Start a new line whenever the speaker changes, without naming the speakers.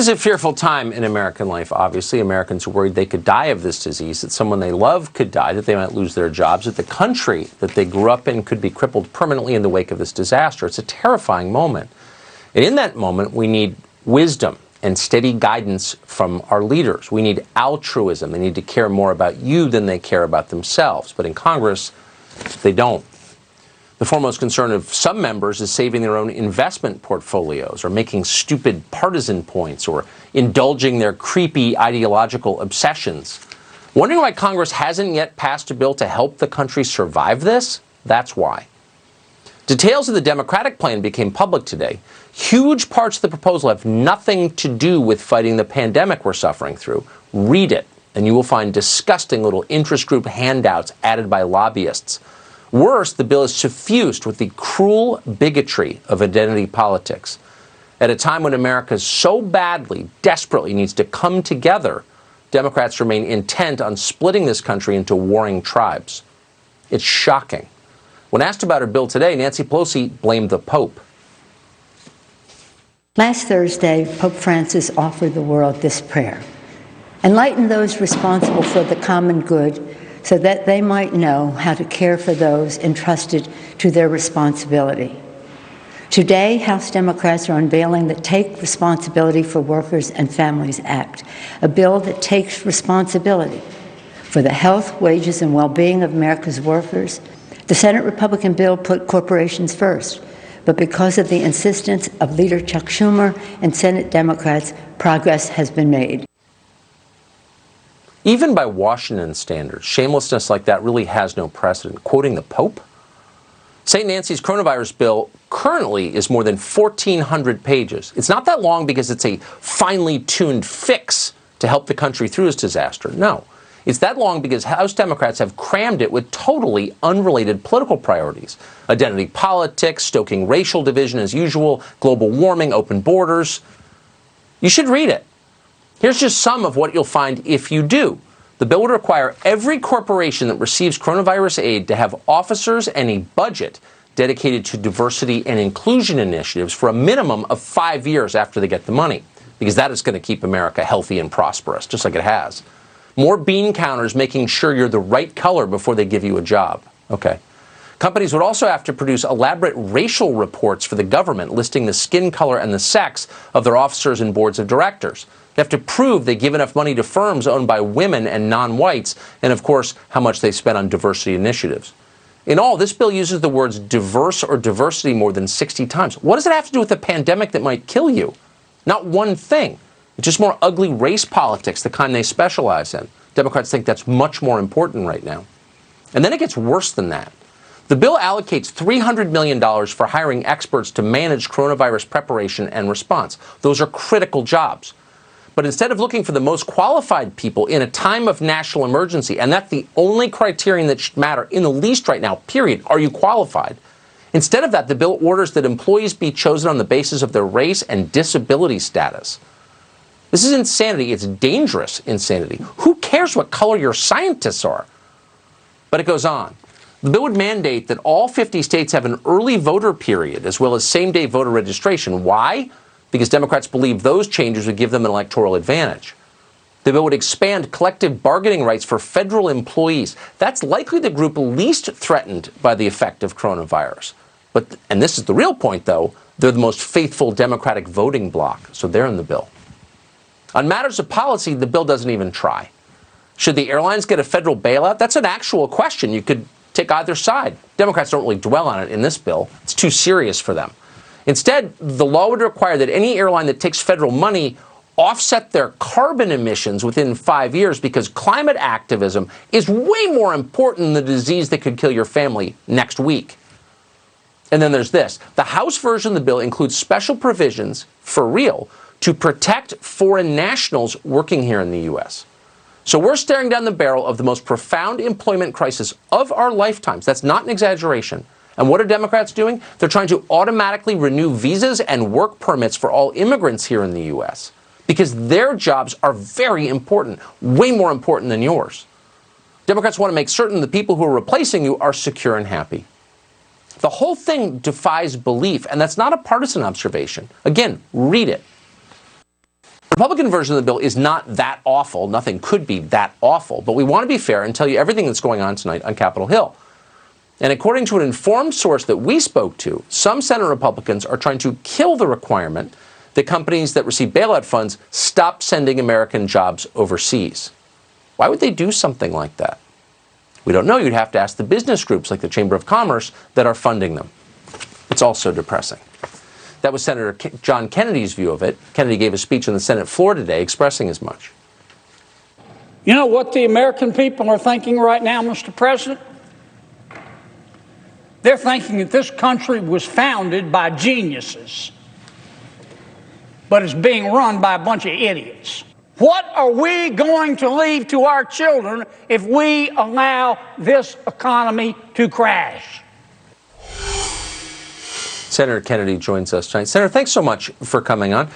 This is a fearful time in American life, obviously. Americans are worried they could die of this disease, that someone they love could die, that they might lose their jobs, that the country that they grew up in could be crippled permanently in the wake of this disaster. It's a terrifying moment. And in that moment, we need wisdom and steady guidance from our leaders. We need altruism. They need to care more about you than they care about themselves. But in Congress, they don't. The foremost concern of some members is saving their own investment portfolios or making stupid partisan points or indulging their creepy ideological obsessions. Wondering why Congress hasn't yet passed a bill to help the country survive this? That's why. Details of the Democratic plan became public today. Huge parts of the proposal have nothing to do with fighting the pandemic we're suffering through. Read it, and you will find disgusting little interest group handouts added by lobbyists. Worse, the bill is suffused with the cruel bigotry of identity politics. At a time when America so badly, desperately needs to come together, Democrats remain intent on splitting this country into warring tribes. It's shocking. When asked about her bill today, Nancy Pelosi blamed the Pope.
Last Thursday, Pope Francis offered the world this prayer: enlighten those responsible for the common good so that they might know how to care for those entrusted to their responsibility. Today, House Democrats are unveiling the Take Responsibility for Workers and Families Act, a bill that takes responsibility for the health, wages, and well-being of America's workers. The Senate Republican bill put corporations first, but because of the insistence of Leader Chuck Schumer and Senate Democrats, progress has been made.
Even by Washington standards, shamelessness like that really has no precedent. Quoting the Pope? St. Nancy's coronavirus bill currently is more than 1,400 pages. It's not that long because it's a finely tuned fix to help the country through this disaster. No. It's that long because House Democrats have crammed it with totally unrelated political priorities. Identity politics, stoking racial division as usual, global warming, open borders. You should read it. Here's just some of what you'll find if you do. The bill would require every corporation that receives coronavirus aid to have officers and a budget dedicated to diversity and inclusion initiatives for a minimum of 5 years after they get the money, because that is going to keep America healthy and prosperous, just like it has. More bean counters making sure you're the right color before they give you a job. Okay. Companies would also have to produce elaborate racial reports for the government listing the skin color and the sex of their officers and boards of directors. They have to prove they give enough money to firms owned by women and non-whites, and of course, how much they spend on diversity initiatives. In all, this bill uses the words diverse or diversity more than 60 times. What does it have to do with a pandemic that might kill you? Not one thing. It's just more ugly race politics, the kind they specialize in. Democrats think that's much more important right now. And then it gets worse than that. The bill allocates $300 million for hiring experts to manage coronavirus preparation and response. Those are critical jobs. But instead of looking for the most qualified people in a time of national emergency, and that's the only criterion that should matter in the least right now, period, are you qualified? Instead of that, the bill orders that employees be chosen on the basis of their race and disability status. This is insanity. It's dangerous insanity. Who cares what color your scientists are? But it goes on. The bill would mandate that all 50 states have an early voter period as well as same-day voter registration. Why? Because Democrats believe those changes would give them an electoral advantage. The bill would expand collective bargaining rights for federal employees. That's likely the group least threatened by the effect of coronavirus. But, and this is the real point, though, they're the most faithful Democratic voting bloc, so they're in the bill. On matters of policy, the bill doesn't even try. Should the airlines get a federal bailout? That's an actual question. You could take either side. Democrats don't really dwell on it in this bill. It's too serious for them. Instead, the law would require that any airline that takes federal money offset their carbon emissions within 5 years, because climate activism is way more important than the disease that could kill your family next week. And then there's this. The House version of the bill includes special provisions, for real, to protect foreign nationals working here in the U.S. So we're staring down the barrel of the most profound employment crisis of our lifetimes. That's not an exaggeration. And what are Democrats doing? They're trying to automatically renew visas and work permits for all immigrants here in the U.S. because their jobs are very important, way more important than yours. Democrats want to make certain the people who are replacing you are secure and happy. The whole thing defies belief, and that's not a partisan observation. Again, read it. Republican version of the bill is not that awful. Nothing could be that awful. But we want to be fair and tell you everything that's going on tonight on Capitol Hill. And according to an informed source that we spoke to, some Senate Republicans are trying to kill the requirement that companies that receive bailout funds stop sending American jobs overseas. Why would they do something like that? We don't know. You'd have to ask the business groups like the Chamber of Commerce that are funding them. It's also depressing. That was Senator John Kennedy's view of it. Kennedy gave a speech on the Senate floor today expressing as much.
You know what the American people are thinking right now, Mr. President? They're thinking that this country was founded by geniuses, but it's being run by a bunch of idiots. What are we going to leave to our children if we allow this economy to crash?
Senator Kennedy joins us tonight. Senator, thanks so much for coming on.